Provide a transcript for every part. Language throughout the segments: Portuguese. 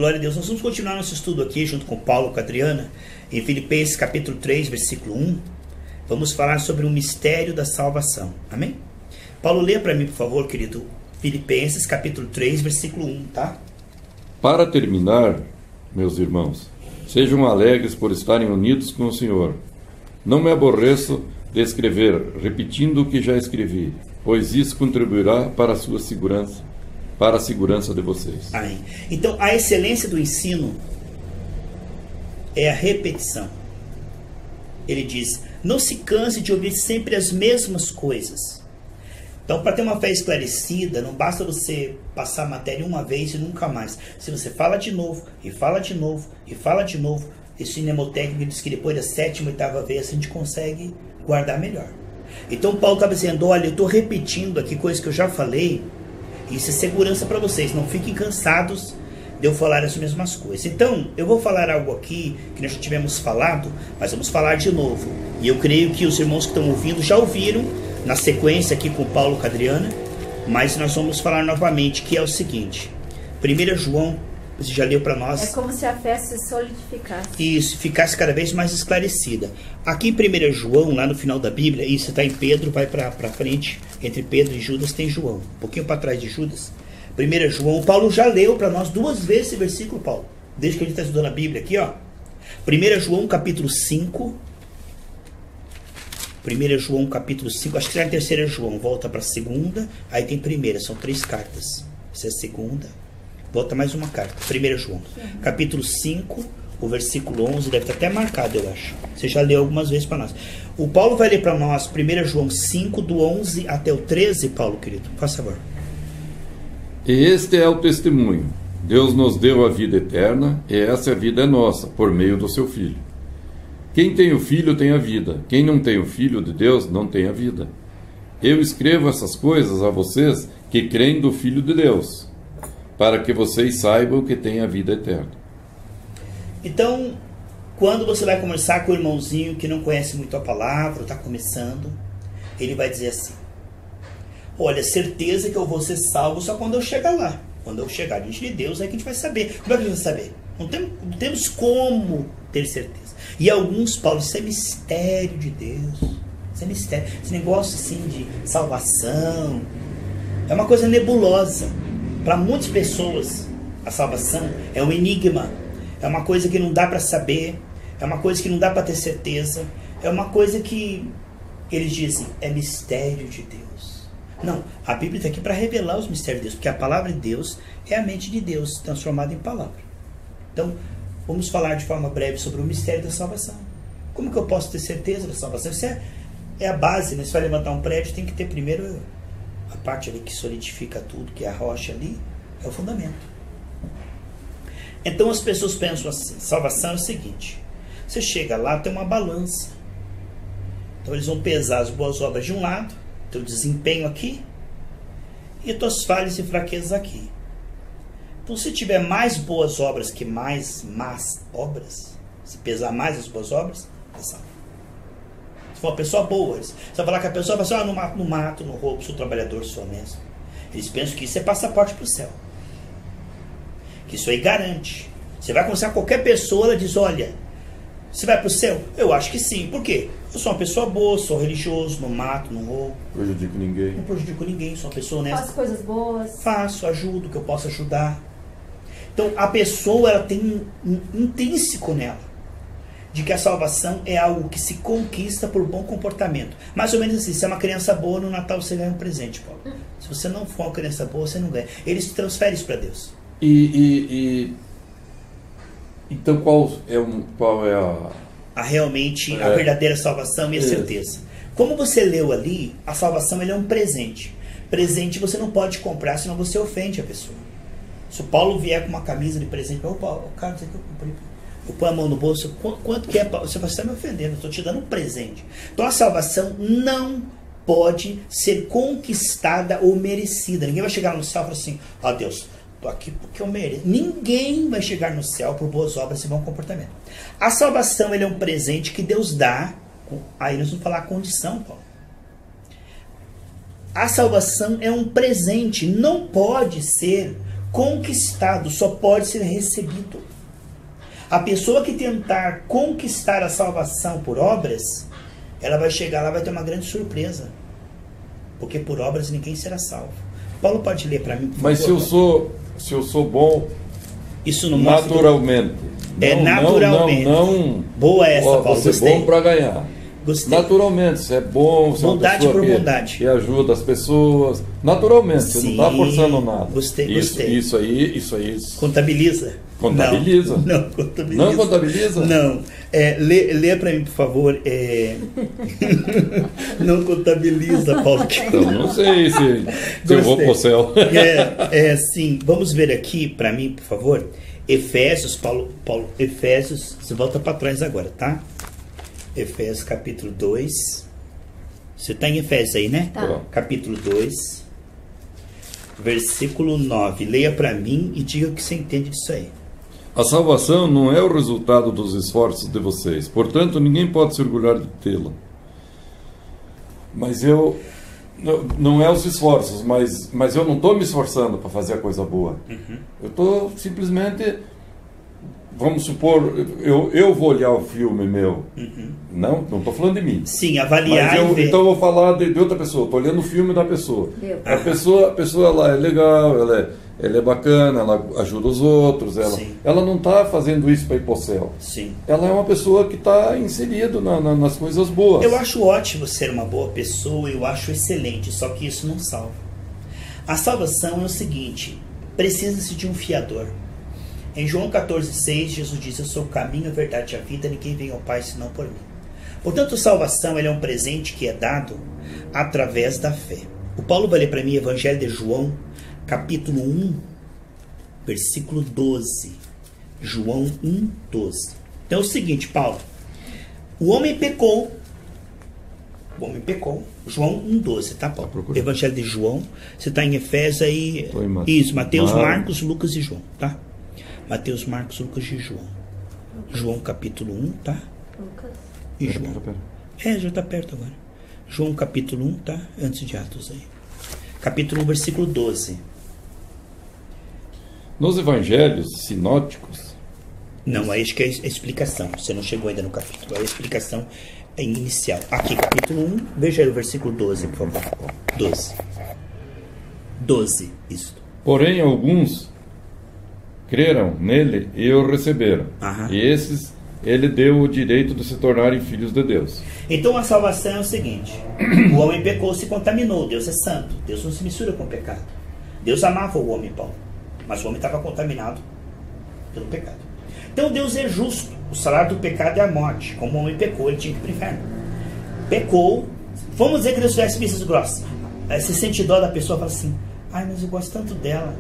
Glória a Deus. Nós vamos continuar nosso estudo aqui junto com Paulo, com a Adriana, em Filipenses capítulo 3, versículo 1. Vamos falar sobre o mistério da salvação. Amém? Paulo, lê para mim, por favor, querido. Filipenses capítulo 3, versículo 1, tá? Para terminar, meus irmãos, sejam alegres por estarem unidos com o Senhor. Não me aborreço de escrever, repetindo o que já escrevi, pois isso contribuirá para a sua segurança, para a segurança de vocês. Amém. Então, a excelência do ensino é a repetição. Ele diz, não se canse de ouvir sempre as mesmas coisas. Então, para ter uma fé esclarecida, não basta você passar a matéria uma vez e nunca mais. Se você fala de novo, e fala de novo, e fala de novo, esse mnemotécnico diz que depois da 7ª, 8ª vez a gente consegue guardar melhor. Então, Paulo estava dizendo, olha, eu estou repetindo aqui coisas que eu já falei. Isso é segurança para vocês. Não fiquem cansados de eu falar as mesmas coisas. Então, eu vou falar algo aqui que nós já tivemos falado, mas vamos falar de novo. E eu creio que os irmãos que estão ouvindo já ouviram na sequência aqui com Paulo e com a Adriana, mas nós vamos falar novamente, que é o seguinte. 1 João, você já leu para nós. É como se a fé se solidificasse. Isso, ficasse cada vez mais esclarecida. Aqui em 1 João, lá no final da Bíblia, isso está em Pedro, vai para frente, entre Pedro e Judas tem João. Um pouquinho para trás de Judas. 1 João, Paulo já leu para nós 2 vezes esse versículo, Paulo. Desde que a gente está estudando a Bíblia aqui, ó. 1 João, capítulo 5. 1 João, capítulo 5. Acho que está em 3 João. Volta para a segunda. Aí tem primeira. São 3 cartas. Essa é a segunda. Volta mais uma carta. 1 João. Capítulo 5, o versículo 11. Deve estar até marcado, eu acho. Você já leu algumas vezes para nós. O Paulo vai ler para nós 1 João 5, do 11 até o 13, Paulo, querido. Faz favor. E este é o testemunho. Deus nos deu a vida eterna, e essa vida é nossa, por meio do seu Filho. Quem tem o Filho tem a vida. Quem não tem o Filho de Deus não tem a vida. Eu escrevo essas coisas a vocês que creem do Filho de Deus, para que vocês saibam que têm a vida eterna. Então, quando você vai conversar com o irmãozinho que não conhece muito a palavra, está começando, ele vai dizer assim, olha, certeza que eu vou ser salvo só quando eu chegar lá. Quando eu chegar diante de Deus, é que a gente vai saber. Como é que a gente vai saber? Não temos como ter certeza. E alguns, Paulo, isso é mistério de Deus. Isso é mistério. Esse negócio assim de salvação é uma coisa nebulosa. Para muitas pessoas, a salvação é um enigma. É uma coisa que não dá para saber. É uma coisa que não dá para ter certeza. É uma coisa que eles dizem, é mistério de Deus. Não, a Bíblia está aqui para revelar os mistérios de Deus, porque a palavra de Deus é a mente de Deus transformada em palavra. Então, vamos falar de forma breve sobre o mistério da salvação. Como que eu posso ter certeza da salvação? Isso é a base, né? Se vai levantar um prédio, tem que ter primeiro a parte ali que solidifica tudo, que é a rocha ali, é o fundamento. Então as pessoas pensam assim, salvação é o seguinte, você chega lá, tem uma balança. Então eles vão pesar as boas obras de um lado, teu desempenho aqui, e tuas falhas e fraquezas aqui. Então se tiver mais boas obras que mais más obras, se pesar mais as boas obras, é salvo. Se for uma pessoa boa, você vai falar que a pessoa vai assim, não mato, não roubo, sou trabalhador, sou honesto. Eles pensam que isso é passaporte para o céu. Que isso aí garante. Você vai conversar com qualquer pessoa, ela diz, olha, você vai para o céu? Eu acho que sim. Por quê? Eu sou uma pessoa boa, sou religioso, não mato, não roubo. Prejudico ninguém. Não prejudico ninguém, sou uma pessoa honesta. Faço coisas boas. Faço, ajudo o que eu posso ajudar. Então a pessoa, ela tem um intrínseco nela de que a salvação é algo que se conquista por bom comportamento. Mais ou menos assim, se é uma criança boa, no Natal você ganha um presente, Paulo. Se você não for uma criança boa, você não ganha. Eles transferem isso para Deus. Então qual é a realmente a verdadeira salvação e a certeza? Como você leu ali, a salvação ele é um presente. Presente você não pode comprar, senão você ofende a pessoa. Se o Paulo vier com uma camisa de presente, Paulo, cara, isso aqui eu comprei. Eu ponho a mão no bolso, quanto que é, Paulo? Você vai estar me ofendendo, eu estou te dando um presente. Então a salvação não pode ser conquistada ou merecida. Ninguém vai chegar no céu e falar assim, ó Deus, estou aqui porque eu mereço. Ninguém vai chegar no céu por boas obras e bom comportamento. A salvação ele é um presente que Deus dá. Aí nós vamos falar a condição, Paulo. A salvação é um presente, não pode ser conquistado só pode ser recebido. A pessoa que tentar conquistar a salvação por obras, ela vai chegar lá, vai ter uma grande surpresa. Porque por obras ninguém será salvo. Paulo pode ler para mim, por Mas favor? se eu sou bom Isso não mostra naturalmente. naturalmente. Não, boa essa, Paulo. Você é Gostei. bom para ganhar. Gostei. Naturalmente, você é bom, você Bondade é uma por pessoa bondade. que ajuda as pessoas. Naturalmente, você não está Sim, forçando nada. gostei. Isso aí. Contabiliza? Contabiliza. Não contabiliza. Não contabiliza? Não. Lê para mim, por favor. Não contabiliza, Paulo. Então, não sei se eu vou pro céu. Sim. Vamos ver aqui, para mim, por favor. Efésios, Paulo, Efésios, você volta para trás agora, tá? Efésios capítulo 2. Você está em Efésios aí, né? Tá. Capítulo 2, versículo 9. Leia para mim e diga o que você entende disso aí. A salvação não é o resultado dos esforços de vocês, portanto ninguém pode se orgulhar de tê-la. Mas não é os esforços, mas eu não estou me esforçando para fazer a coisa boa. Eu estou simplesmente, vamos supor, eu vou olhar o filme meu. Não estou falando de mim. Sim, avaliar Mas e ver. então eu vou falar de outra pessoa. Estou olhando o filme da pessoa. Deu. A pessoa ela é legal, ela é bacana, ela ajuda os outros. Ela não está fazendo isso para ir para o céu. Sim. Ela é uma pessoa que está inserida nas coisas boas. Eu acho ótimo ser uma boa pessoa, eu acho excelente, só que isso não salva. A salvação é o seguinte: precisa-se de um fiador. Em João 14,6, Jesus diz: eu sou o caminho, a verdade e a vida, ninguém vem ao Pai senão por mim. Portanto, salvação é um presente que é dado através da fé. O Paulo vai ler para mim Evangelho de João, capítulo 1, versículo 12. João 1, 12. Então é o seguinte, Paulo. O homem pecou. João 1, 12, tá, Paulo? Tá, Evangelho de João. Você está em Efésios aí. Isso, Mateus, Marcos, Lucas e João, tá? Mateus, Marcos, Lucas e João. João capítulo 1, tá? Lucas. E João. Já está perto agora. João capítulo 1, tá? Antes de Atos aí. Capítulo 1, versículo 12. Nos evangelhos sinóticos. Não, aí acho que é a explicação. Você não chegou ainda no capítulo. É a explicação inicial. Aqui, capítulo 1, veja aí o versículo 12, por favor. 12. 12, isso. Porém, alguns creram nele e o receberam. Aham. E esses ele deu o direito de se tornarem filhos de Deus. Então a salvação é o seguinte: o homem pecou, se contaminou. Deus é santo. Deus não se mistura com o pecado. Deus amava o homem, Paulo, mas o homem estava contaminado pelo pecado. Então Deus é justo. O salário do pecado é a morte. Como o homem pecou, ele tinha que ir para o inferno. Pecou. Vamos dizer que Deus tivesse vistas grossas. Você sente dó da pessoa e fala assim: ai, mas eu gosto tanto dela.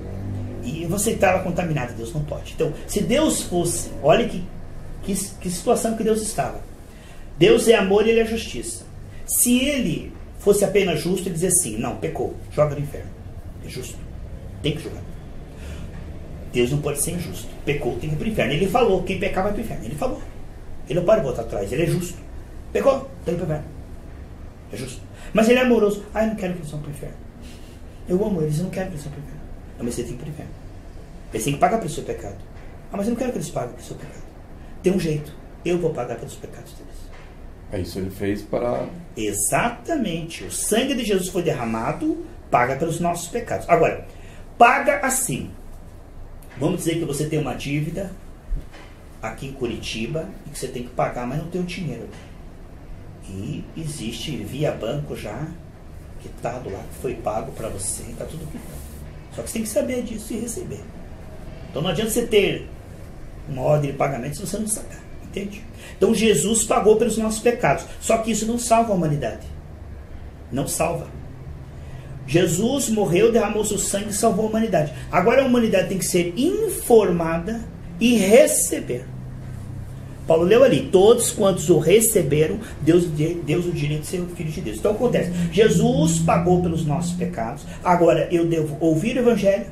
E você estava contaminado. Deus não pode. Então, se Deus fosse, olha que situação que Deus estava. Deus é amor e ele é justiça. Se ele fosse apenas justo, ele dizia assim: não, pecou, joga no inferno. É justo. Tem que jogar. Deus não pode ser injusto. Pecou, tem que ir para o inferno. Ele falou: quem pecar vai para o inferno. Ele falou. Ele não pode voltar atrás. Ele é justo. Pecou, tem que ir para o inferno. É justo. Mas ele é amoroso. Ah, eu não quero que eles vão para o inferno. Eu amo eles, eu não quero que eles vão para o inferno. Não, mas você tem que ir para o inferno. Eles têm que pagar pelo seu pecado. Ah, mas eu não quero que eles paguem pelo seu pecado. Tem um jeito. Eu vou pagar pelos pecados deles. É isso ele fez para... Exatamente. O sangue de Jesus foi derramado, paga pelos nossos pecados. Agora, paga assim. Vamos dizer que você tem uma dívida aqui em Curitiba e que você tem que pagar, mas não tem o dinheiro. E existe via banco já quitado lá, que foi pago para você, está tudo quitado. Só que você tem que saber disso e receber. Então não adianta você ter uma ordem de pagamento se você não sacar, entende? Então Jesus pagou pelos nossos pecados, só que isso não salva a humanidade. Não salva. Jesus morreu, derramou seu sangue e salvou a humanidade. Agora a humanidade tem que ser informada e receber. Paulo leu ali: todos quantos o receberam, Deus o direito de ser o Filho de Deus. Então acontece, Jesus pagou pelos nossos pecados. Agora eu devo ouvir o Evangelho,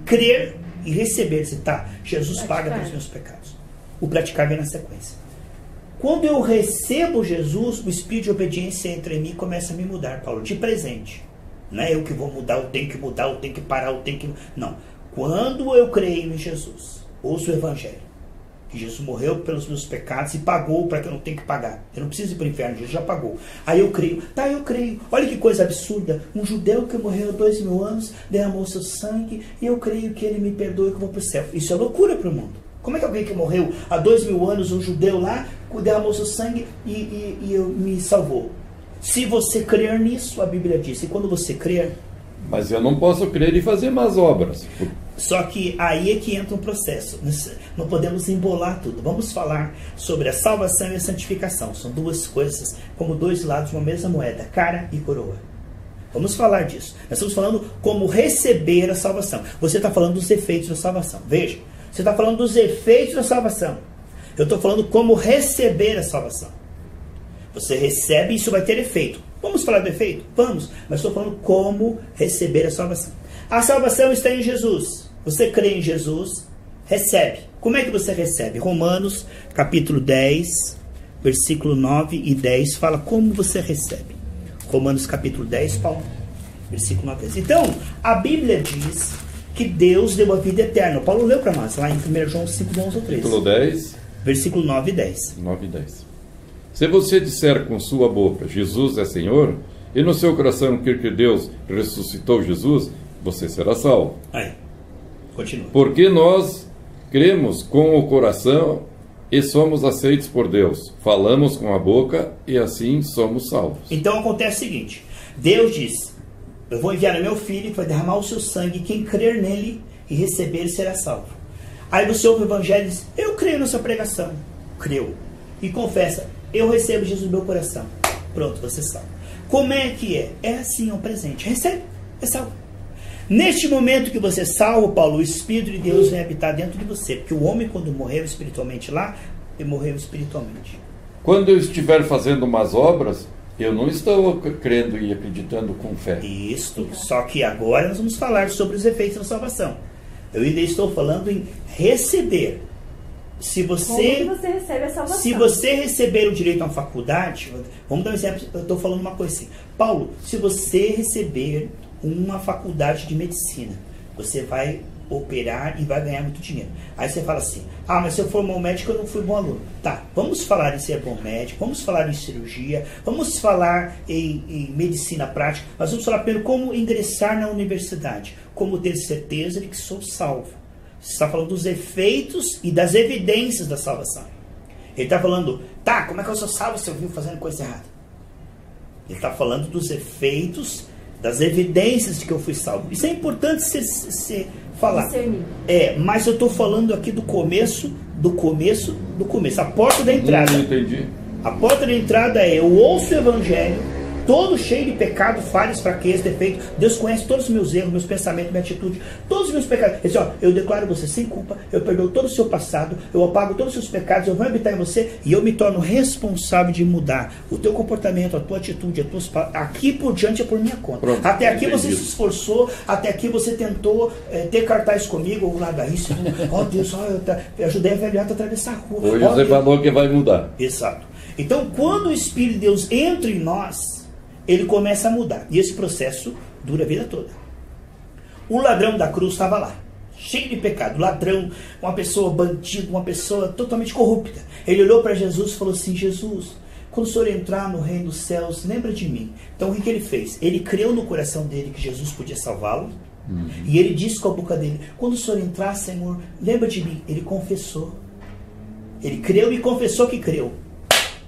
crer e receber. Tá, Jesus paga pelos meus pecados. O praticar vem na sequência. Quando eu recebo Jesus, o espírito de obediência entra em mim e começa a me mudar, Paulo, de presente. Não é eu que vou mudar, eu tenho que mudar, eu tenho que parar, eu tenho que... Não. Quando eu creio em Jesus, ouço o Evangelho, que Jesus morreu pelos meus pecados e pagou para que eu não tenha que pagar. Eu não preciso ir para o inferno, Jesus já pagou. Aí eu creio. Tá, eu creio. Olha que coisa absurda. Um judeu que morreu há 2000 anos, derramou seu sangue, e eu creio que ele me perdoa e que eu vou para o céu. Isso é loucura para o mundo. Como é que alguém que morreu há 2000 anos, um judeu lá, derramou seu sangue e me salvou? Se você crer nisso, a Bíblia diz, e quando você crer... Mas eu não posso crer e fazer más obras. Só que aí é que entra um processo. Não podemos embolar tudo. Vamos falar sobre a salvação e a santificação. São duas coisas, como dois lados de uma mesma moeda, cara e coroa. Vamos falar disso. Nós estamos falando como receber a salvação. Você está falando dos efeitos da salvação. Veja, você está falando dos efeitos da salvação. Eu estou falando como receber a salvação. Você recebe e isso vai ter efeito. Vamos falar do efeito? Vamos. Mas estou falando como receber a salvação. A salvação está em Jesus. Você crê em Jesus, recebe. Como é que você recebe? Romanos, capítulo 10, versículo 9 e 10, fala como você recebe. Romanos, capítulo 10, Paulo, versículo 9 e 10. Então, a Bíblia diz que Deus deu a vida eterna. Paulo leu para nós, lá em 1 João 5, 11 ou 13. Capítulo 10. Versículo 9 e 10. 9 e 10. Se você disser com sua boca, Jesus é Senhor, e no seu coração crer que Deus ressuscitou Jesus, você será salvo. Aí, continua. Porque nós cremos com o coração e somos aceitos por Deus. Falamos com a boca e assim somos salvos. Então acontece o seguinte, Deus diz, eu vou enviar o meu filho que vai derramar o seu sangue, e quem crer nele e receber ele será salvo. Aí você ouve o evangelho e diz, eu creio nessa pregação. Creu. E confessa, eu recebo Jesus no meu coração. Pronto, você salva. Como é que é? É assim, é um presente. Recebe, é salvo. Neste momento que você é salvo, Paulo, o Espírito de Deus vem habitar dentro de você. Porque o homem, quando morreu espiritualmente lá, ele morreu espiritualmente. Quando eu estiver fazendo umas obras, eu não estou crendo e acreditando com fé. Isso. Só que agora nós vamos falar sobre os efeitos da salvação. Eu ainda estou falando em receber. Se você recebe a salvação? Se você receber o direito a uma faculdade, vamos dar um exemplo, eu estou falando uma coisa assim. Paulo, se você receber uma faculdade de medicina, você vai operar e vai ganhar muito dinheiro. Aí você fala assim, mas se eu for bom médico, eu não fui bom aluno. Tá, vamos falar em ser bom médico, vamos falar em cirurgia, vamos falar em medicina prática, mas vamos falar primeiro como ingressar na universidade, como ter certeza de que sou salvo. Você está falando dos efeitos e das evidências da salvação. Ele está falando, tá, como é que eu sou salvo se eu vivo fazendo coisa errada? Ele está falando dos efeitos, das evidências de que eu fui salvo. Isso é importante você falar. Mas eu estou falando aqui do começo. A porta da entrada. Não entendi. A porta da entrada é, eu ouço o evangelho, todo cheio de pecado, falhas, fraquezas, defeitos. Deus conhece todos os meus erros, meus pensamentos, minha atitude, todos os meus pecados. Ele diz, eu declaro você sem culpa, eu perdoo todo o seu passado, eu apago todos os seus pecados, eu vou habitar em você e eu me torno responsável de mudar o teu comportamento, a tua atitude, as tuas palavras. Aqui por diante é por minha conta. Pronto, até aqui entendi. você se esforçou, até aqui você tentou ter cartaz comigo, ou larga isso. Deus, eu ajudei a velhota a atravessar a rua. Hoje você falou que vai mudar. Exato. Então, quando o Espírito de Deus entra em nós, ele começa a mudar. E esse processo dura a vida toda. O ladrão da cruz estava lá, cheio de pecado. Ladrão, uma pessoa bandido, uma pessoa totalmente corrupta. Ele olhou para Jesus e falou assim, Jesus, quando o Senhor entrar no reino dos céus, lembra de mim. Então o que ele fez? Ele creu no coração dele que Jesus podia salvá-lo. E ele disse com a boca dele, quando o Senhor entrar, Senhor, lembra de mim. Ele confessou. Ele creu e confessou que creu.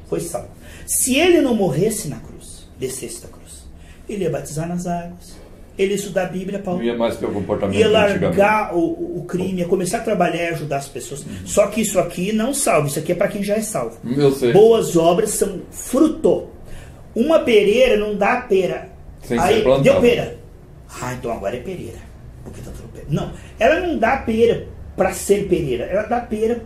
Foi salvo. Se ele não morresse na cruz, descesse da cruz, ele ia batizar nas águas, ele ia estudar a Bíblia, Paulo, Não ia mais ter o comportamento ia antigamente. largar o crime, ia começar a trabalhar e ajudar as pessoas. Só que isso aqui não salva, isso aqui é para quem já é salvo. Eu sei. Boas obras são fruto. Uma pereira não dá pera. Sem Aí ser plantada. deu pera. Então agora é pereira. Porque tá tudo pera. Não, ela não dá pera para ser pereira, ela dá pera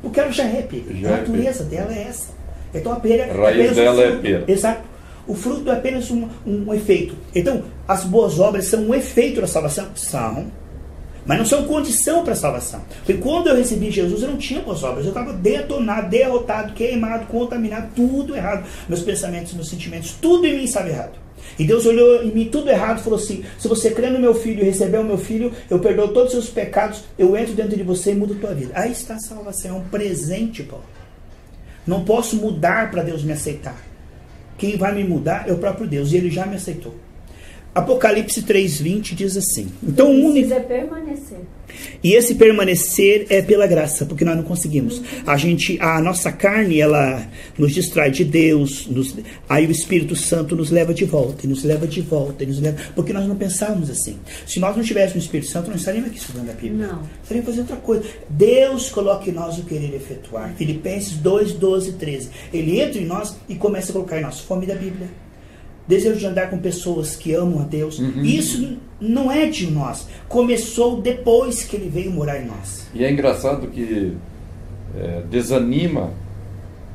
porque ela já é pera. Já A é natureza dela é essa. Então a pera A raiz apenas dela é fruto. pera. Exato. O fruto é apenas um efeito. Então, as boas obras são um efeito da salvação? São. Mas não são condição para a salvação. Porque quando eu recebi Jesus, eu não tinha boas obras. Eu estava detonado, derrotado, queimado, contaminado, tudo errado. Meus pensamentos, meus sentimentos, tudo em mim estava errado. E Deus olhou em mim tudo errado e falou assim: se você crê no meu filho e receber o meu filho, eu perdoo todos os seus pecados, eu entro dentro de você e mudo a tua vida. Aí está a salvação, é um presente, Paulo. Não posso mudar para Deus me aceitar. Quem vai me mudar é o próprio Deus, e Ele já me aceitou. Apocalipse 3:20 diz assim. Então o único precisa permanecer. E esse permanecer é pela graça, porque nós não conseguimos. A nossa carne, ela nos distrai de Deus, aí o Espírito Santo nos leva de volta, e nos leva de volta, e nos leva, porque nós não pensávamos assim. Se nós não tivéssemos o Espírito Santo, não estaríamos aqui estudando a Bíblia. Não. Estaríamos fazendo outra coisa. Deus coloca em nós o querer efetuar. Filipenses 2:12-13. Ele entra em nós e começa a colocar em nós fome da Bíblia. Desejo de andar com pessoas que amam a Deus. Isso não é de nós. Começou depois que Ele veio morar em nós. E é engraçado que desanima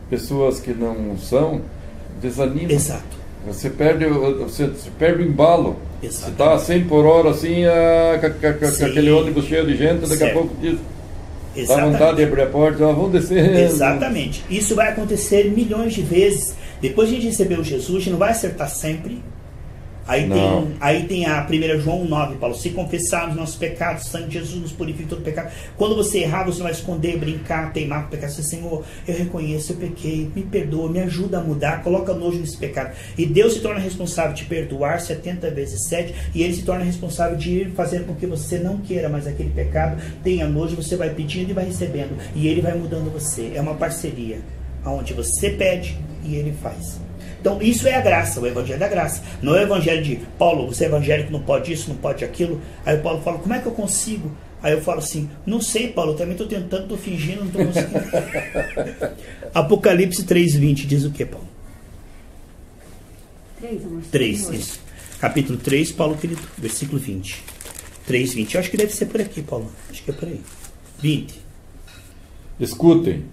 pessoas que não são, desanima. Exato. Você perde o embalo. Exatamente. Você está a 100 por hora assim, com aquele ônibus cheio de gente, daqui a pouco diz, dá vontade de abrir a porta, vamos descer. Exatamente. Isso vai acontecer milhões de vezes. Depois de a gente receber o Jesus, a gente não vai acertar sempre. Aí tem a 1 João 9, Paulo. Se confessarmos nossos pecados, o sangue de Jesus nos purifica todo pecado. Quando você errar, você não vai esconder, brincar, teimar com o pecado. Você, Senhor, eu reconheço, eu pequei, me perdoa, me ajuda a mudar, coloca nojo nesse pecado. E Deus se torna responsável de perdoar 70 vezes 7, e Ele se torna responsável de ir fazer com que você não queira mais aquele pecado, tenha nojo, você vai pedindo e vai recebendo. E Ele vai mudando você. É uma parceria, onde você pede e Ele faz. Então isso é a graça, o evangelho da graça. Não é o evangelho de Paulo, você é evangélico, não pode isso, não pode aquilo. Aí o Paulo fala, como é que eu consigo? Aí eu falo assim, não sei, Paulo, eu também estou tentando, estou fingindo, não estou conseguindo. Apocalipse 3:20 diz o que, Paulo? 3, isso. Capítulo 3, Paulo querido, versículo 20. 3:20. Eu acho que deve ser por aqui, Paulo. Acho que é por aí. 20. Escutem,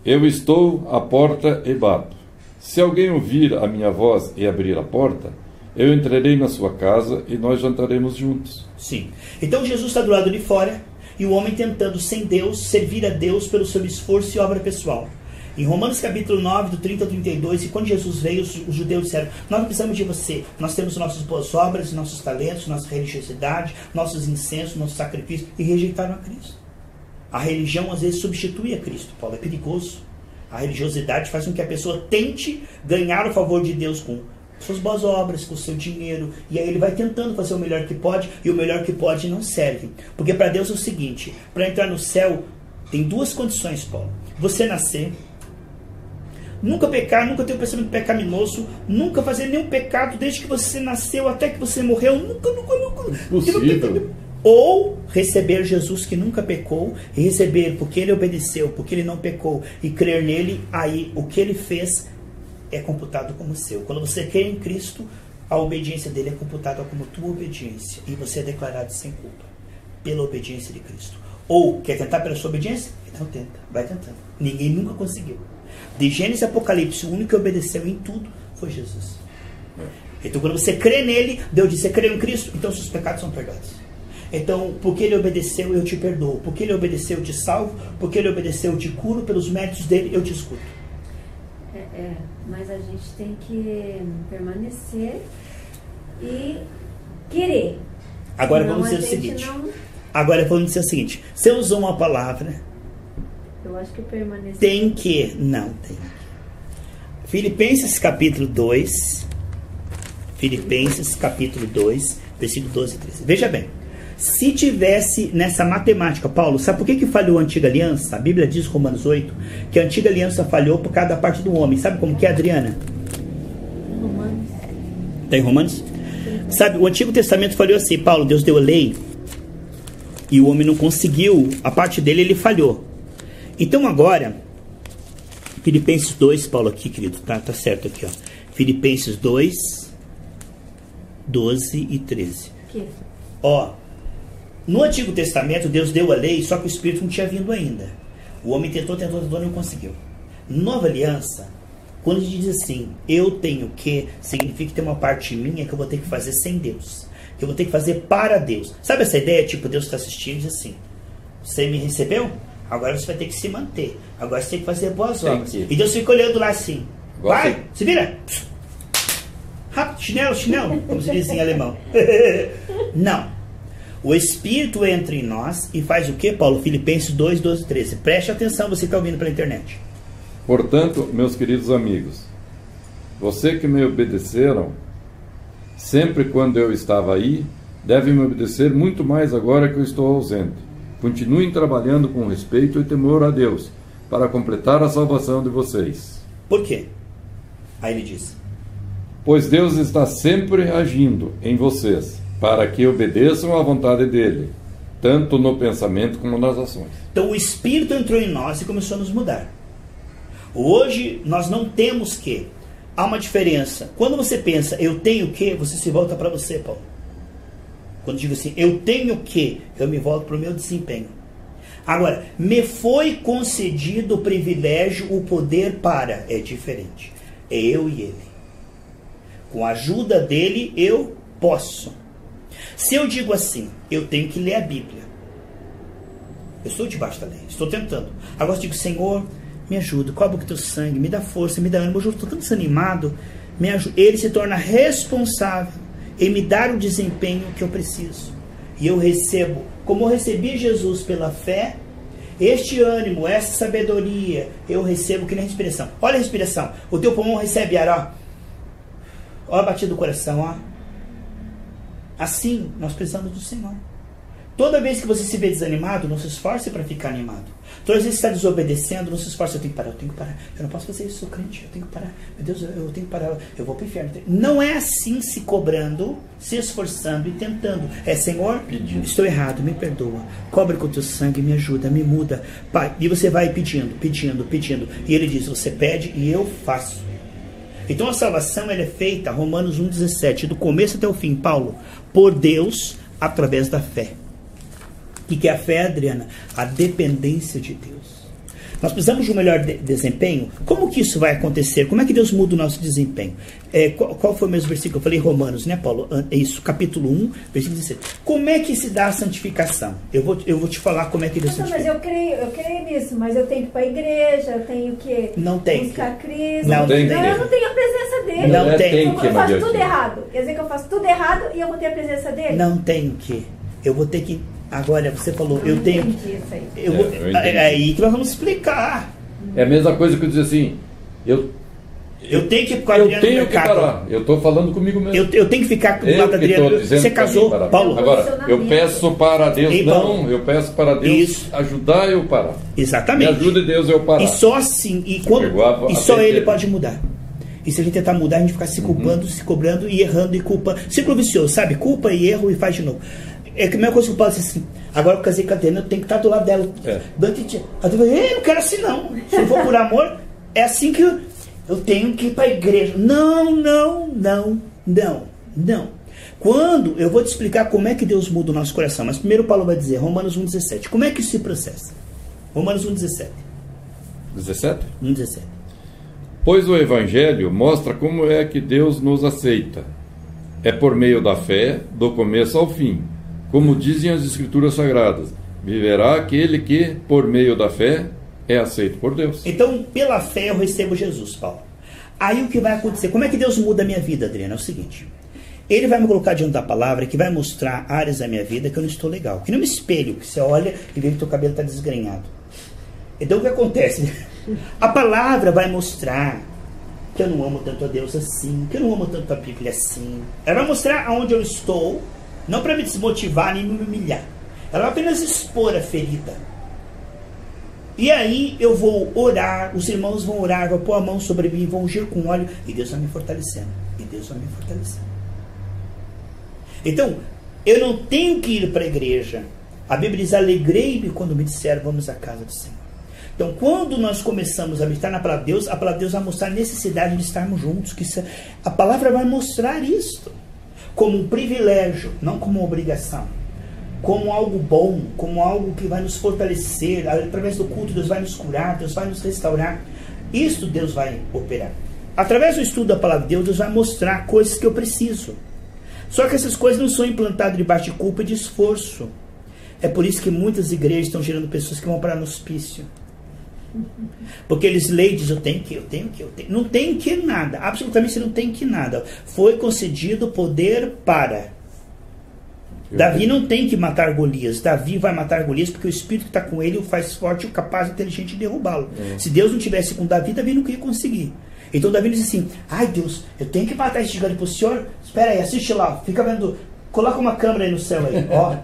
eu estou à porta e bato. Se alguém ouvir a minha voz e abrir a porta, eu entrarei na sua casa e nós jantaremos juntos. Sim. Então Jesus está do lado de fora e o homem tentando, sem Deus, servir a Deus pelo seu esforço e obra pessoal. Em Romanos capítulo 9, do 30 ao 32, e quando Jesus veio, os judeus disseram, nós não precisamos de você, nós temos nossas boas obras, nossos talentos, nossa religiosidade, nossos incensos, nossos sacrifícios, e rejeitaram a Cristo. A religião às vezes substitui a Cristo, Paulo, é perigoso. A religiosidade faz com que a pessoa tente ganhar o favor de Deus com suas boas obras, com o seu dinheiro, e aí ele vai tentando fazer o melhor que pode, e o melhor que pode não serve. Porque para Deus é o seguinte, para entrar no céu, tem duas condições, Paulo. Você nascer, nunca pecar, nunca ter um pensamento pecaminoso, nunca fazer nenhum pecado desde que você nasceu até que você morreu, nunca. Possível. Ou receber Jesus que nunca pecou, e receber porque Ele obedeceu, porque Ele não pecou, e crer nele, aí o que Ele fez é computado como seu. Quando você crê em Cristo, a obediência dele é computada como tua obediência, e você é declarado sem culpa, pela obediência de Cristo. Ou, quer tentar pela sua obediência? Então tenta, vai tentando. Ninguém nunca conseguiu. De Gênesis e Apocalipse, o único que obedeceu em tudo foi Jesus. Então quando você crê nele, Deus diz, você crê em Cristo, então seus pecados são perdoados. Então, porque Ele obedeceu, eu te perdoo. Porque Ele obedeceu, eu te salvo. Porque Ele obedeceu, eu te curo. Pelos méritos dele, eu te escuto. Mas a gente tem que permanecer e querer. Agora vamos dizer o seguinte. Agora vamos dizer o seguinte. Você usou uma palavra. Eu acho que permanecer. Tem que. Não, tem. Filipenses capítulo 2. Filipenses capítulo 2, versículo 12 e 13. Veja bem. Se tivesse nessa matemática, Paulo, sabe por que falhou a antiga aliança? A Bíblia diz, Romanos 8, que a antiga aliança falhou por causa da parte do homem. Sabe como que é, Adriana? Romanos. Está em Romanos? Sabe, o Antigo Testamento falhou assim, Paulo, Deus deu a lei e o homem não conseguiu, a parte dele ele falhou. Então agora, Filipenses 2, Paulo aqui, querido, tá certo aqui, ó. Filipenses 2, 12 e 13. Ó, no Antigo Testamento, Deus deu a lei, só que o Espírito não tinha vindo ainda. O homem tentou, não conseguiu. Nova aliança, quando a gente diz assim, eu tenho que, significa que tem uma parte minha que eu vou ter que fazer sem Deus. Que eu vou ter que fazer para Deus. Sabe essa ideia? Tipo, Deus está assistindo e diz assim, você me recebeu? Agora você vai ter que se manter. Agora você tem que fazer boas obras. E Deus fica olhando lá assim, vai, se vira. Rápido, chinelo, chinelo, como se diz em alemão. Não. O Espírito entra em nós e faz o que, Paulo? Filipenses 2, 12, 13. Preste atenção, você que está ouvindo pela internet. Portanto, meus queridos amigos, você que me obedeceram, sempre quando eu estava aí, devem me obedecer muito mais agora que eu estou ausente. Continuem trabalhando com respeito e temor a Deus, para completar a salvação de vocês. Por quê? Aí ele diz: pois Deus está sempre agindo em vocês, para que obedeçam à vontade dele, tanto no pensamento como nas ações. Então o Espírito entrou em nós e começou a nos mudar. Hoje nós não temos que. Há uma diferença. Quando você pensa, eu tenho que, você se volta para você, Paulo. Quando eu digo assim, eu tenho que, eu me volto para o meu desempenho. Agora, me foi concedido o privilégio, o poder para. É diferente. É eu e ele. Com a ajuda dele, eu posso. Se eu digo assim, eu tenho que ler a Bíblia. Eu estou debaixo da lei, estou tentando. Agora eu digo, Senhor, me ajuda, cobre com teu sangue, me dá força, me dá ânimo. Eu estou tão desanimado. Me ajuda. Ele se torna responsável em me dar o desempenho que eu preciso. E eu recebo, como eu recebi Jesus pela fé, este ânimo, essa sabedoria, eu recebo que nem respiração. Olha a respiração. O teu pulmão recebe ar, ó. Ó a batida do coração, ó. Assim, nós precisamos do Senhor. Toda vez que você se vê desanimado, não se esforce para ficar animado. Toda vez que você está desobedecendo, não se esforce. Eu tenho que parar. Eu não posso fazer isso, sou crente. Eu tenho que parar. Meu Deus, eu tenho que parar. Eu vou para o inferno. Não é assim se cobrando, se esforçando e tentando. É, Senhor, estou errado, me perdoa. Cobre com o teu sangue, me ajuda, me muda. Pai, e você vai pedindo. E ele diz, você pede e eu faço. Então a salvação ela é feita, Romanos 1,17, do começo até o fim, Paulo, por Deus, através da fé. O que é a fé, Adriana? A dependência de Deus. Nós precisamos de um melhor desempenho. Como que isso vai acontecer? Como é que Deus muda o nosso desempenho? Qual foi o mesmo versículo? Eu falei Romanos, né, Paulo? É isso, capítulo 1, versículo 17. Como é que se dá a santificação? Eu vou te falar como é que Deus santifica. Mas eu creio nisso, mas eu tenho que ir para a igreja, eu tenho que buscar Cristo. Não tem. Eu não tenho a presença dele. Não tem. Eu faço tudo errado. Quer dizer que eu faço tudo errado e eu vou ter a presença dele? Não tenho que. Eu vou ter que... Agora, você falou, eu tenho... É aí que nós vamos explicar. É a mesma coisa que eu dizer assim, eu tenho que parar. Eu estou falando comigo mesmo. Eu tenho que ficar com o lado Adriano. Você casou, Paulo? Agora, eu peço para Deus, eu peço para Deus ajudar eu parar. Exatamente. Me ajude Deus eu parar. E só assim, e só ele pode mudar. E se a gente tentar mudar, a gente ficar se culpando, se cobrando e errando e culpando. Círculo vicioso, sabe? Culpa e erro e faz de novo. É a mesma coisa que o Paulo disse assim, agora eu casei com a Adriana, eu tenho que estar do lado dela. A Adriana, eu não quero assim não. Se eu for por amor, é assim que eu tenho que ir para a igreja. Não. Quando, eu vou te explicar como é que Deus muda o nosso coração. Mas primeiro Paulo vai dizer, Romanos 1,17. Como é que isso se processa? Romanos 1,17. 17? 1,17. Pois o Evangelho mostra como é que Deus nos aceita. É por meio da fé, do começo ao fim. Como dizem as Escrituras Sagradas, viverá aquele que, por meio da fé, é aceito por Deus. Então, pela fé eu recebo Jesus, Paulo. Aí o que vai acontecer? Como é que Deus muda a minha vida, Adriana? É o seguinte, Ele vai me colocar diante da palavra que vai mostrar áreas da minha vida que eu não estou legal. Que nem um espelho, que você olha e vê que teu cabelo está desgrenhado. Então o que acontece? A palavra vai mostrar que eu não amo tanto a Deus assim, que eu não amo tanto a Bíblia assim. Ela vai mostrar aonde eu estou, não para me desmotivar nem me humilhar. Ela vai apenas expor a ferida. E aí eu vou orar, os irmãos vão orar, vão pôr a mão sobre mim, vão ungir com óleo, e Deus vai me fortalecendo. E Deus vai me fortalecendo. Então, eu não tenho que ir para a igreja. A Bíblia diz, alegrei-me quando me disseram, vamos à casa do Senhor. Então, quando nós começamos a meditar na palavra de Deus vai mostrar a necessidade de estarmos juntos. A palavra vai mostrar isso como um privilégio, não como uma obrigação. Como algo bom, como algo que vai nos fortalecer. Através do culto, Deus vai nos curar, Deus vai nos restaurar. Isso Deus vai operar. Através do estudo da palavra de Deus vai mostrar coisas que eu preciso. Só que essas coisas não são implantadas debaixo de culpa e de esforço. É por isso que muitas igrejas estão gerando pessoas que vão parar no hospício. Porque eles leem e dizem, eu tenho que. Não tem que nada. Absolutamente você não tem que nada. Foi concedido poder para. Davi não tem que matar Golias. Davi vai matar Golias porque o Espírito que está com ele o faz forte, o capaz, inteligente de derrubá-lo. Se Deus não tivesse com Davi, Davi não ia conseguir. Então Davi diz assim, ai Deus, eu tenho que matar esse gigante para o senhor? Espera aí, assiste lá, fica vendo, coloca uma câmera aí no céu aí, ó.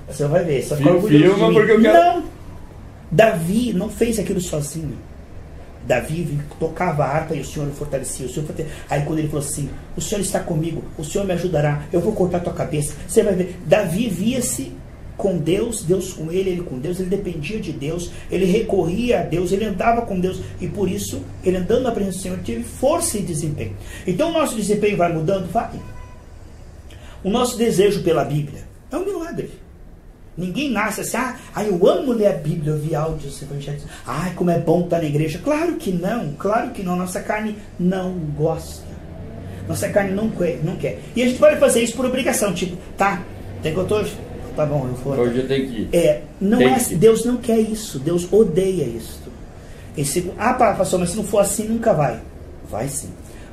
Você vai ver, você vai ficar orgulhoso de mim. Porque eu quero... Não, Davi não fez aquilo sozinho. Davi tocava a harpa e o Senhor o fortalecia. Aí quando ele falou assim, o Senhor está comigo, o Senhor me ajudará, eu vou cortar a tua cabeça. Você vai ver, Davi via-se com Deus, Deus com ele, ele com Deus, ele dependia de Deus, ele recorria a Deus, ele andava com Deus, e por isso, ele andando na presença do Senhor, teve força e desempenho. Então o nosso desempenho vai mudando? Vai. O nosso desejo pela Bíblia é um milagre. Ninguém nasce assim, eu amo ler a Bíblia, ouvir áudios evangélicos, como é bom estar na igreja. Claro que não, nossa carne não gosta. Nossa carne não quer. E a gente pode fazer isso por obrigação, tipo, tem que eu tô hoje? Tá bom, eu vou. Hoje eu tenho que ir. Deus não quer isso, Deus odeia isso. Pastor, mas se não for assim, nunca vai. Vai sim.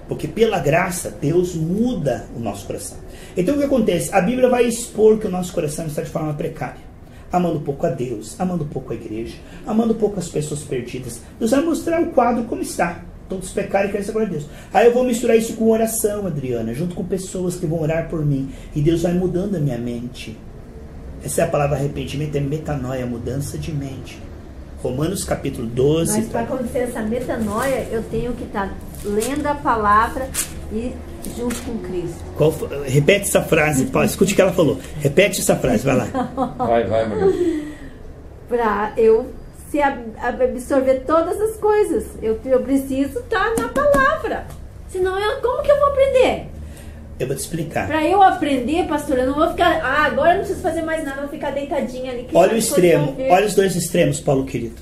Porque pela graça, Deus muda o nosso coração. Então o que acontece? A Bíblia vai expor que o nosso coração está de forma precária. Amando pouco a Deus, amando pouco a igreja, amando pouco as pessoas perdidas. Deus vai mostrar o quadro como está. Todos pecaram e querem ser glória a Deus. Aí eu vou misturar isso com oração, Adriana, junto com pessoas que vão orar por mim. E Deus vai mudando a minha mente. Essa é a palavra arrependimento, é metanoia, mudança de mente. Romanos capítulo 12. Mas para acontecer essa metanoia, eu tenho que estar lendo a palavra e junto com Cristo. Repete essa frase, Paulo. Escute o que ela falou. Repete essa frase, vai lá. Vai, meu Deus. Para eu absorver todas as coisas, eu preciso estar na palavra. Senão, como que eu vou aprender? Eu vou te explicar. Para eu aprender, pastor, eu não vou ficar... agora eu não preciso fazer mais nada, eu vou ficar deitadinha ali. Olha o extremo, olha os dois extremos, Paulo querido.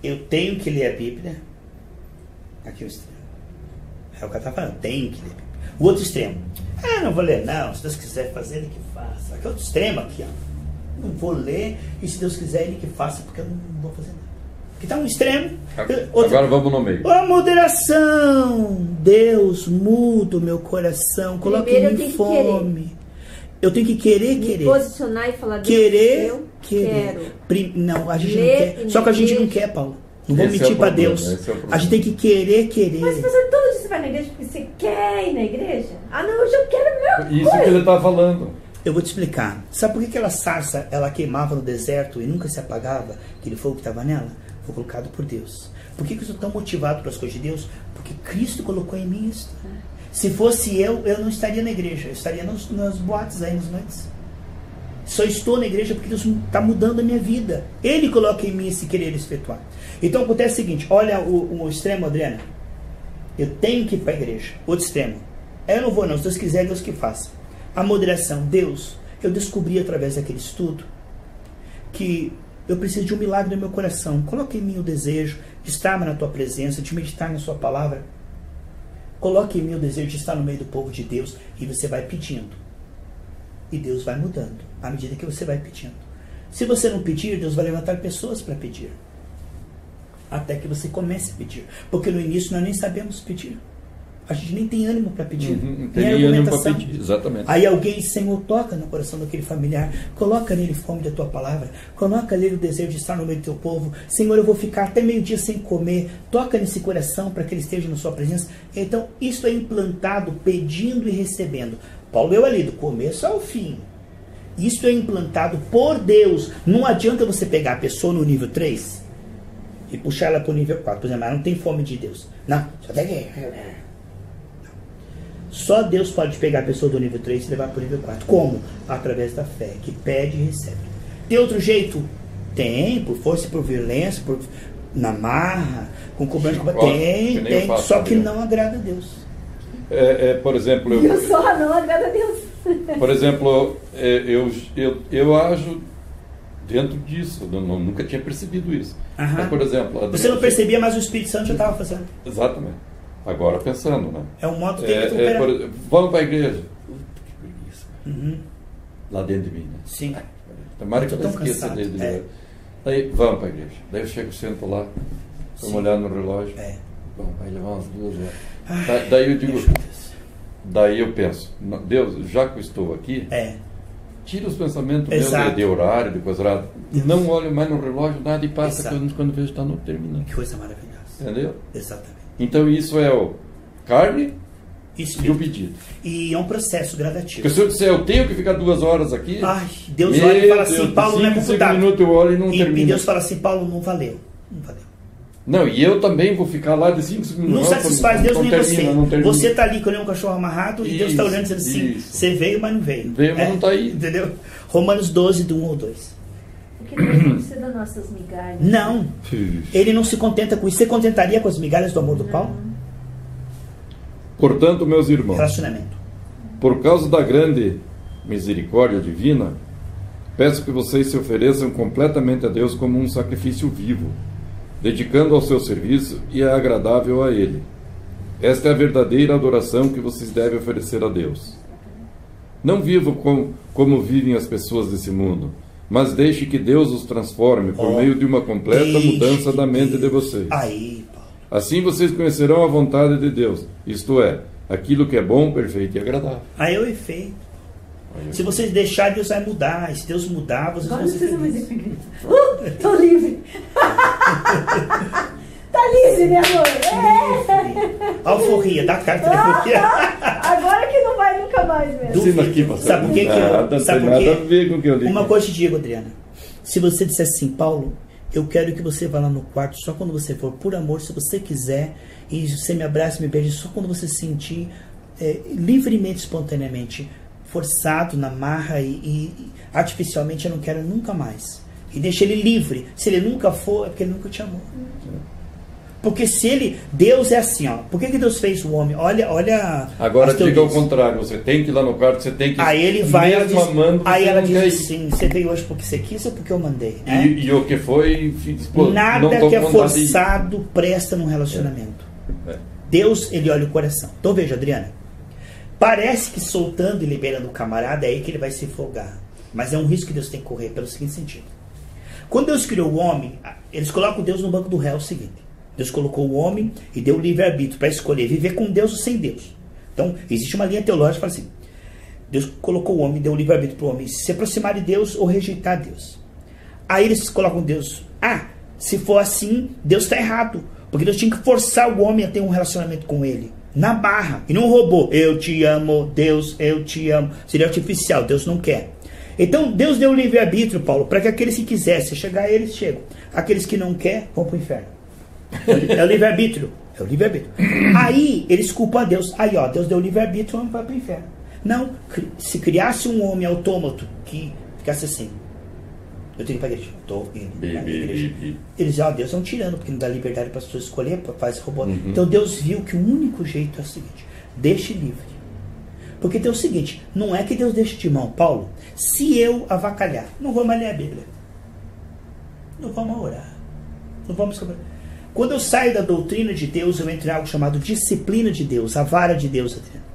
Eu tenho que ler a Bíblia. Aqui o extremo. É o que ela está falando, tenho que ler a Bíblia. O outro extremo. Não vou ler não, se Deus quiser fazer, Ele que faça. Aqui é outro extremo aqui, ó. Não vou ler, e se Deus quiser, Ele que faça, porque eu não vou fazer nada. Aqui está um extremo. Agora vamos no meio. A moderação. Deus muda o meu coração. Coloca em mim fome. Eu tenho que querer. Me posicionar e falar, Deus, querer. Quero. Não, a gente não quer. Só que a gente não quer, Paulo. Não vou mentir para Deus. A gente tem que querer. Mas você todo dia você vai na igreja porque você quer ir na igreja? Não, hoje eu quero meu. Isso que ele está falando. Eu vou te explicar. Sabe por que aquela sarça ela queimava no deserto e nunca se apagava? Aquele fogo que estava nela? Foi colocado por Deus. Por que eu sou tão motivado para as coisas de Deus? Porque Cristo colocou em mim isso. Se fosse eu não estaria na igreja. Eu estaria nas boates aí, nas noites. Só estou na igreja porque Deus está mudando a minha vida. Ele coloca em mim esse querer efetuar. Então acontece o seguinte, olha o extremo, Adriana. Eu tenho que ir para a igreja. Outro extremo. Eu não vou não, se Deus quiser, Deus que faça. A moderação. Deus, eu descobri através daquele estudo que eu preciso de um milagre no meu coração. Coloque em mim o desejo de estar na tua presença, de meditar na sua palavra. Coloque em mim o desejo de estar no meio do povo de Deus. E você vai pedindo. E Deus vai mudando à medida que você vai pedindo. Se você não pedir, Deus vai levantar pessoas para pedir. Até que você comece a pedir. Porque no início nós nem sabemos pedir. A gente nem tem ânimo para pedir. Não tem nem ânimo para pedir, exatamente. Aí alguém, Senhor, toca no coração daquele familiar. Coloca nele fome da tua palavra. Coloca nele o desejo de estar no meio do teu povo. Senhor, eu vou ficar até meio-dia sem comer. Toca nesse coração para que ele esteja na sua presença. Então, isso é implantado pedindo e recebendo. Paulo leu ali, do começo ao fim. Isso é implantado por Deus. Não adianta você pegar a pessoa no nível 3 e puxar ela para o nível 4. Por exemplo, ela não tem fome de Deus. Não, só tem que... Só Deus pode pegar a pessoa do nível 3 e levar para o nível 4. Como? Através da fé, que pede e recebe. Tem outro jeito? Tem, por força e por violência, na marra, com cobrança. Tem, só que não agrada a Deus. Por exemplo... Eu só não agrada a Deus. Por exemplo, eu ajo dentro disso. Eu nunca tinha percebido isso. Mas, por exemplo... Você não percebia, mas o Espírito Santo já estava fazendo. Exatamente. Agora pensando, né? É um modo que tem que operar. Vamos para a igreja. Que preguiça. Lá dentro de mim, né? Sim. Tomara que eu não esqueça dele. Daí, vamos para a igreja. Daí eu chego, sento lá, dou uma olhada no relógio. Bom, vai levar umas 2 horas. Daí eu digo, daí eu penso, Deus, já que eu estou aqui, tira os pensamentos meus de horário, de coisa lá. Não olho mais no relógio, nada, e passa quando vejo está terminando. Que coisa maravilhosa. Entendeu? Exatamente. Então isso é o carne e o pedido. E é um processo gradativo. Porque se eu disser, eu tenho que ficar 2 horas aqui... Ai, Deus olha e fala assim, Paulo não é computado. 5 minutos eu olho e não termina. E Deus fala assim, Paulo, não valeu. Não valeu. Não, e eu também vou ficar lá de 5 minutos. Não satisfaz Deus nem você. Você está ali com um cachorro amarrado e Deus está olhando e dizendo assim, você veio, mas não veio. Veio, mas não está aí. Entendeu? Romanos 12, do 1 ao 2. Porque Deus não precisa das nossas migalhas. Não. Ele não se contenta com isso. Você contentaria com as migalhas do amor do Paulo? Portanto, meus irmãos, relacionamento. Por causa da grande misericórdia divina, peço que vocês se ofereçam completamente a Deus como um sacrifício vivo, dedicando ao seu serviço e é agradável a Ele. Esta é a verdadeira adoração que vocês devem oferecer a Deus. Não vivam como vivem as pessoas desse mundo, mas deixe que Deus os transforme por meio de uma completa mudança da mente de vocês. Assim vocês conhecerão a vontade de Deus, isto é, aquilo que é bom, perfeito e agradável. Aí é o efeito. Se vocês deixarem, Deus vai mudar. E se Deus mudar, vocês vão ser felizes. Tô livre. Tá livre, meu amor. Alforria, dá carta de alforria. Agora que não vai nunca mais mesmo. Sabe por que nada a ver com o que eu li. Uma coisa te digo, Adriana. Se você disser assim, Paulo, eu quero que você vá lá no quarto só quando você for, por amor, se você quiser, e você me abraça e me beije só quando você sentir livremente, espontaneamente, forçado na marra e artificialmente, eu não quero nunca mais. E deixa ele livre. Se ele nunca for, é porque ele nunca te amou. Porque se ele... Deus é assim, ó. Por que Deus fez o homem? Olha... Agora diga ao contrário. Você tem que ir lá no quarto, você tem que... Aí ele vai... Aí ela diz ir. assim, você veio hoje porque você quis ou porque eu mandei? E o que foi... Nada que é forçado presta num relacionamento. Deus, ele olha o coração. Então veja, Adriana. Parece que soltando e liberando o camarada é aí que ele vai se folgar. Mas é um risco que Deus tem que correr pelo seguinte sentido. Quando Deus criou o homem, eles colocam Deus no banco do réu, é o seguinte. Deus colocou o homem e deu o livre-arbítrio para escolher viver com Deus ou sem Deus. Então, existe uma linha teológica que fala assim, Deus colocou o homem e deu o livre-arbítrio para o homem se aproximar de Deus ou rejeitar Deus. Aí eles colocam Deus, se for assim, Deus está errado. Porque Deus tinha que forçar o homem a ter um relacionamento com ele. Na barra. E não roubou. Eu te amo, Deus, eu te amo. Seria artificial, Deus não quer. Então, Deus deu o livre-arbítrio, Paulo, para que aqueles que quisessem chegar, eles chegam. Aqueles que não querem, vão para o inferno. É o livre-arbítrio. É o livre-arbítrio. Aí, eles culpam a Deus. Aí, ó, Deus deu o livre-arbítrio, o homem vai para o inferno. Não, se criasse um homem autômato que ficasse assim, eu tenho que ir para a igreja. Estou indo para a igreja. Eles dizem, Deus é um tirano, porque não dá liberdade para as pessoas escolher, faz robô. Então Deus viu que o único jeito é o seguinte, deixe livre. Porque tem o seguinte, não é que Deus deixe de mão, Paulo, se eu avacalhar, não vou mais ler a Bíblia. Não vamos orar. Não vamos... Quando eu saio da doutrina de Deus, eu entro em algo chamado disciplina de Deus, a vara de Deus, Adriano.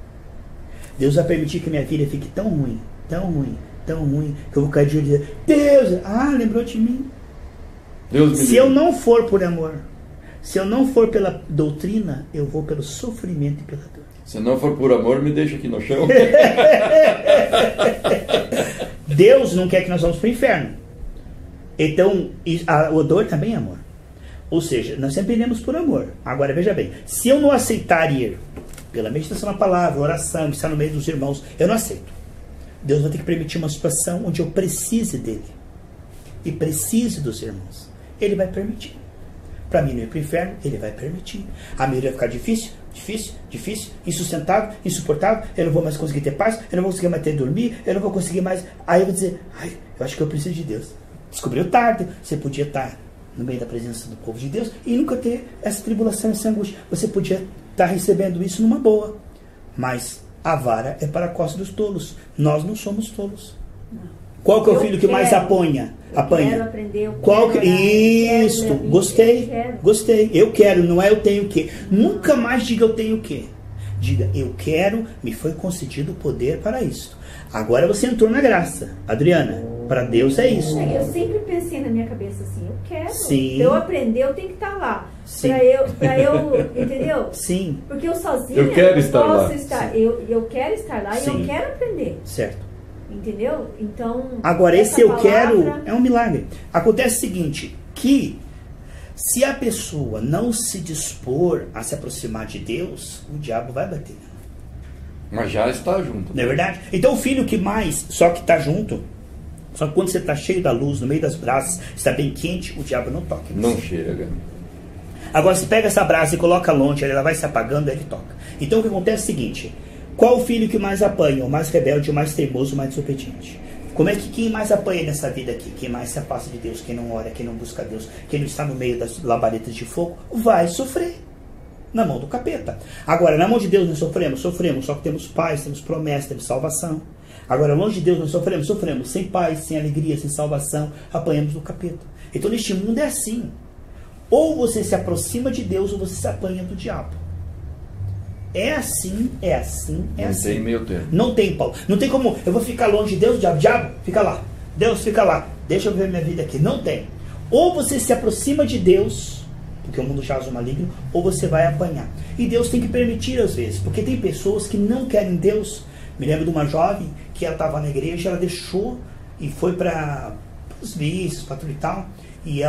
Deus vai permitir que minha vida fique tão ruim, tão ruim, tão ruim, que eu vou cair de joelho e dizer, Deus, lembrou de mim. Se eu não for por amor, se eu não for pela doutrina, eu vou pelo sofrimento e pela dor. Se não for por amor, me deixa aqui no chão. Deus não quer que nós vamos para o inferno. Então, a dor também é amor. Ou seja, nós sempre iremos por amor. Agora, veja bem, se eu não aceitar ir pela meditação na palavra, oração, estar no meio dos irmãos, eu não aceito. Deus vai ter que permitir uma situação onde eu precise dele. E precise dos irmãos. Ele vai permitir. Para mim não ir para o inferno, ele vai permitir. A minha vida vai ficar difícil, insustentável, insuportável, eu não vou mais conseguir ter paz, eu não vou conseguir mais ter dormir, eu não vou conseguir mais... Aí eu vou dizer, eu acho que eu preciso de Deus. Descobriu tarde, você podia estar no meio da presença do povo de Deus e nunca ter essa tribulação, essa angústia. Você podia estar recebendo isso numa boa. Mas a vara é para a costa dos tolos. Nós não somos tolos. Não. Qual que é o filho que mais apanha? Quero aprender, Isso, gostei. Eu quero, não é eu tenho o quê. Nunca mais diga eu tenho o quê. Diga, eu quero, me foi concedido o poder para isso. Agora você entrou na graça. Adriana, Para Deus é isso. Eu sempre pensei na minha cabeça assim, eu quero. Sim. Pra eu aprender, eu tenho que estar lá. Sim. Pra eu, entendeu? Sim. Porque eu sozinha Eu quero estar posso lá. estar. Eu quero estar lá Sim. e eu quero aprender. Certo. Entendeu? Então. Agora, esse eu quero é um milagre. Acontece o seguinte, que se a pessoa não se dispor a se aproximar de Deus, o diabo vai bater. Mas já está junto. Não é verdade? Então o filho que mais, só que está junto, só que quando você está cheio da luz, no meio das brasas, está bem quente, o diabo não toca em você. Não chega. Agora, se pega essa brasa e coloca longe, ela vai se apagando, aí ele toca. Então o que acontece é o seguinte, qual o filho que mais apanha? O mais rebelde, o mais teimoso, o mais desobediente? Como é que quem mais apanha nessa vida aqui? Quem mais se afasta de Deus, quem não ora, quem não busca Deus, quem não está no meio das labaredas de fogo, vai sofrer na mão do capeta. Agora, na mão de Deus nós sofremos, só que temos paz, temos promessa, temos salvação. Agora, longe de Deus nós sofremos, sem paz, sem alegria, sem salvação, apanhamos do capeta. Então, neste mundo é assim. Ou você se aproxima de Deus, ou você se apanha do diabo. É assim, é assim, é assim. Não tem meio termo. Não tem, Paulo. Não tem como, eu vou ficar longe de Deus, diabo, fica lá. Deus, fica lá. Deixa eu ver minha vida aqui. Não tem. Ou você se aproxima de Deus, porque o mundo jaz o maligno, ou você vai apanhar. E Deus tem que permitir às vezes, porque tem pessoas que não querem Deus. Me lembro de uma jovem que ela estava na igreja, ela deixou e foi para os vícios, para tudo e tal. E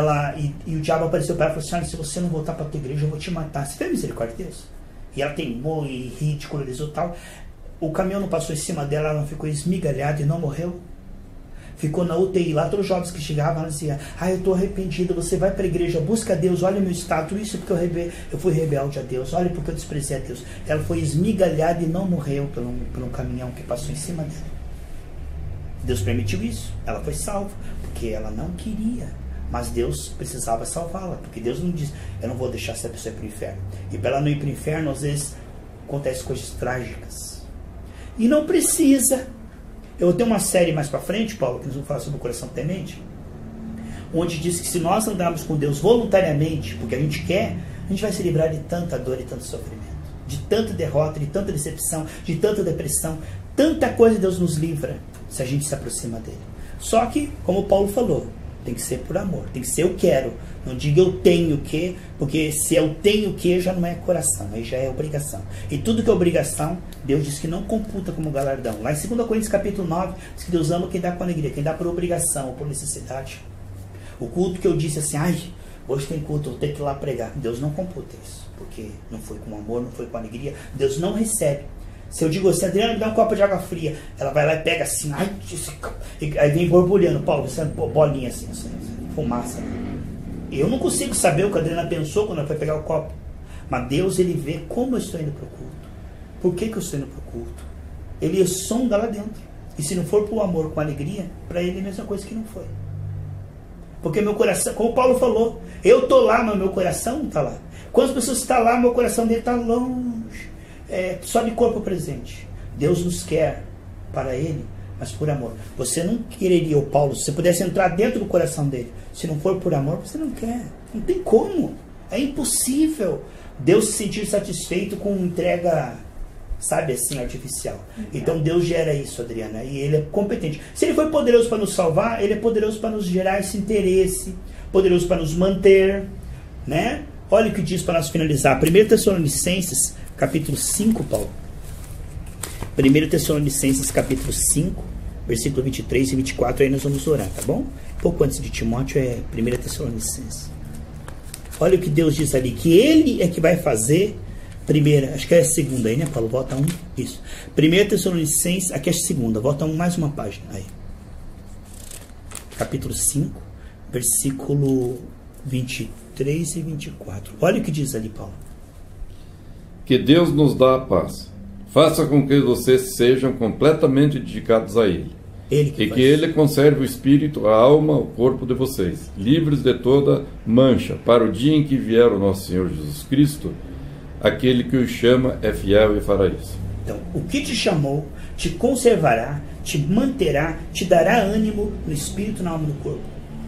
o diabo apareceu para ela e falou assim, olha, se você não voltar para a tua igreja, eu vou te matar. Você fez misericórdia de Deus? E ela teimou e ridicularizou tal. O caminhão não passou em cima dela, ela não ficou esmigalhada e não morreu. Ficou na UTI lá, todos os jovens que chegavam, ela dizia, eu estou arrependida, você vai para a igreja, busca Deus, olha meu estado, isso porque eu fui rebelde a Deus, olha porque eu desprezei a Deus. Ela foi esmigalhada e não morreu por um caminhão que passou em cima dela. Deus permitiu isso, ela foi salva, porque ela não queria. Mas Deus precisava salvá-la, porque Deus não diz, eu não vou deixar essa pessoa ir para o inferno. E para ela não ir para o inferno, às vezes, acontecem coisas trágicas. E não precisa. Eu tenho uma série mais para frente, Paulo, que nós vamos falar sobre o coração temente, onde diz que se nós andarmos com Deus voluntariamente, porque a gente quer, a gente vai se livrar de tanta dor e tanto sofrimento, de tanta derrota, de tanta decepção, de tanta depressão. Tanta coisa Deus nos livra se a gente se aproxima dele. Só que, como Paulo falou, tem que ser por amor, tem que ser eu quero. Não diga eu tenho que, porque se eu tenho que já não é coração, aí já é obrigação. E tudo que é obrigação, Deus diz que não computa como galardão. Lá em 2 Coríntios capítulo 9, diz que Deus ama quem dá com alegria, quem dá por obrigação ou por necessidade. O culto que eu disse assim, hoje tem culto, eu vou ter que ir lá pregar. Deus não computa isso, porque não foi com amor, não foi com alegria. Deus não recebe. Se eu digo assim, Adriana, me dá um copo de água fria, ela vai lá e pega assim, aí vem borbulhando, Paulo, você bolinha assim, fumaça. Eu não consigo saber o que a Adriana pensou quando ela foi pegar o copo. Mas Deus, ele vê como eu estou indo para o culto. Por que eu estou indo para o culto? Ele sonda lá dentro. E se não for por amor, com alegria, para ele é a mesma coisa que não foi. Porque meu coração, como o Paulo falou, eu estou lá, mas meu coração não está lá. Quando as pessoas estão lá, meu coração dele está longe. Só de corpo presente. Deus nos quer para ele, mas por amor. Você não quereria, o Paulo, se você pudesse entrar dentro do coração dele, se não for por amor, você não quer. Não tem como. É impossível Deus se sentir satisfeito com entrega, sabe assim, artificial. Então Deus gera isso, Adriana, e ele é competente. Se ele foi poderoso para nos salvar, ele é poderoso para nos gerar esse interesse, poderoso para nos manter, né? Olha o que diz para nós finalizar. 1 Tessalonicenses capítulo 5, Paulo. 1 Tessalonicenses capítulo 5, versículo 23 e 24, aí nós vamos orar, tá bom? Pouco antes de Timóteo é 1 Tessalonicenses. Olha o que Deus diz ali, que ele é que vai fazer, primeira, acho que é a segunda aí, né, Paulo? Volta um, isso. 1 Tessalonicenses, aqui é a segunda, volta mais uma página, aí. Capítulo 5, versículo 23 e 24. Olha o que diz ali, Paulo. Que Deus nos dá a paz. Faça com que vocês sejam completamente dedicados a Ele. E que Ele conserve o espírito, a alma, o corpo de vocês, livres de toda mancha, para o dia em que vier o nosso Senhor Jesus Cristo, aquele que os chama é fiel e fará isso. Então, o que te chamou, te conservará, te manterá, te dará ânimo no espírito, na alma e no corpo.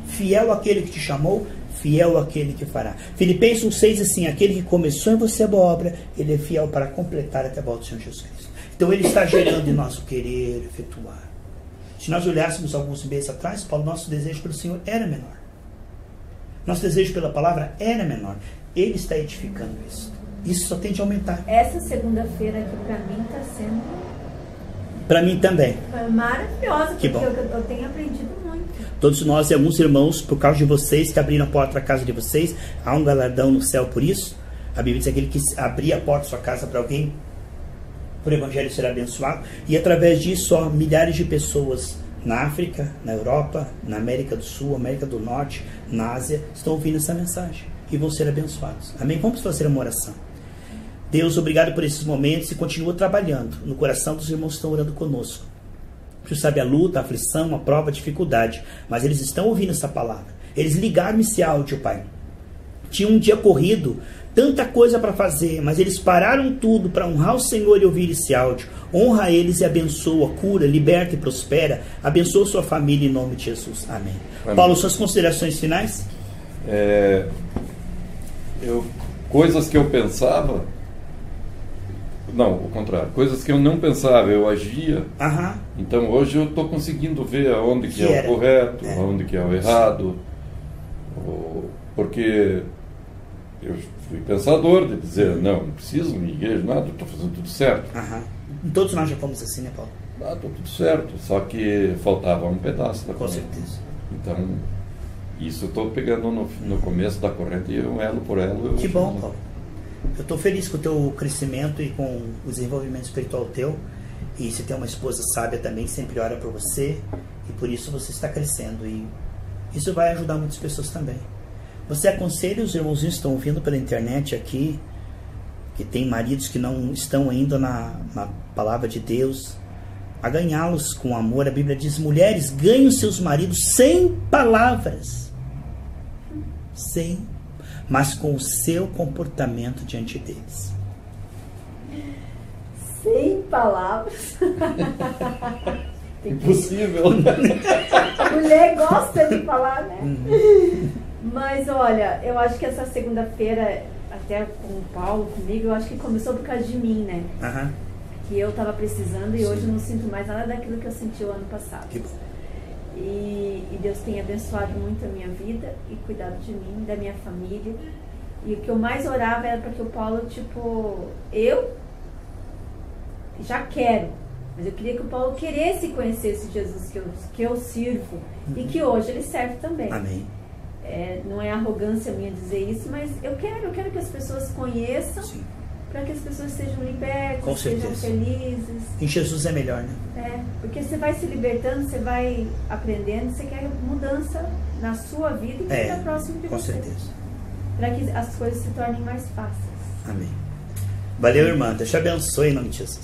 Fiel aquele que te chamou, fiel aquele que fará. Filipenses 6, assim, aquele que começou em você a boa obra, ele é fiel para completar até a volta do Senhor Jesus Cristo. Então ele está gerando em nós o querer, efetuar. Se nós olhássemos alguns meses atrás, Paulo, nosso desejo pelo Senhor era menor. Nosso desejo pela palavra era menor. Ele está edificando isso. Isso só tende a aumentar. Essa segunda-feira aqui para mim está sendo... Para mim também. Maravilhosa, Que porque bom. eu tenho aprendido muito. Todos nós e alguns irmãos, por causa de vocês, que abriram a porta da casa de vocês, há um galardão no céu por isso. A Bíblia diz que aquele que abrir a porta da sua casa para alguém, por evangelho será abençoado. E através disso, ó, milhares de pessoas na África, na Europa, na América do Sul, América do Norte, na Ásia, estão ouvindo essa mensagem e vão ser abençoados. Amém? Vamos fazer uma oração. Deus, obrigado por esses momentos e continua trabalhando no coração dos irmãos que estão orando conosco. O Senhor sabe a luta, a aflição, a prova, a dificuldade, mas eles estão ouvindo essa palavra. Eles ligaram esse áudio, Pai. Tinha um dia corrido, tanta coisa para fazer, mas eles pararam tudo para honrar o Senhor e ouvir esse áudio. Honra eles e abençoa, cura, liberta e prospera. Abençoa sua família em nome de Jesus. Amém. Amém. Paulo, suas considerações finais? Coisas que eu pensava... Não, o contrário. Coisas que eu não pensava, eu agia. Aham. Então hoje eu estou conseguindo ver aonde que é era. o correto, aonde que é o errado. Porque eu fui pensador de dizer, não preciso me igreja, nada, estou fazendo tudo certo. Aham. Todos nós já fomos assim, né, Paulo? Estou tudo certo, só que faltava um pedaço da Com corrente. certeza. Então, isso eu estou pegando no começo da corrente e um elo por elo. Que bom, Paulo. Eu estou feliz com o teu crescimento e com o desenvolvimento espiritual teu. E você tem uma esposa sábia também, sempre ora por você. E por isso você está crescendo. E isso vai ajudar muitas pessoas também. Você aconselha os irmãozinhos que estão ouvindo pela internet aqui, que tem maridos que não estão ainda na palavra de Deus, a ganhá-los com amor. A Bíblia diz, mulheres, ganhem os seus maridos sem palavras. Mas com o seu comportamento diante deles. Sem palavras. Impossível, né? Mulher gosta de falar, né? Mas olha, eu acho que essa segunda-feira, até com o Paulo, comigo, eu acho que começou por causa de mim, né? Aham. Que eu estava precisando e hoje eu não sinto mais nada daquilo que eu senti o ano passado. Que bom. E Deus tem abençoado muito a minha vida e cuidado de mim, da minha família. E o que eu mais orava era para que o Paulo, eu já quero, mas eu queria que o Paulo queresse conhecer esse Jesus que eu sirvo e que hoje ele serve também. Amém. Não é arrogância minha dizer isso, mas eu quero que as pessoas conheçam, para que as pessoas sejam libertas, Com sejam certeza. felizes. Em Jesus é melhor, né? Porque você vai se libertando, você vai aprendendo, você quer mudança na sua vida e que está próximo de com você. certeza. Para que as coisas se tornem mais fáceis. Amém. Valeu, irmã. Deus te abençoe em nome de Jesus.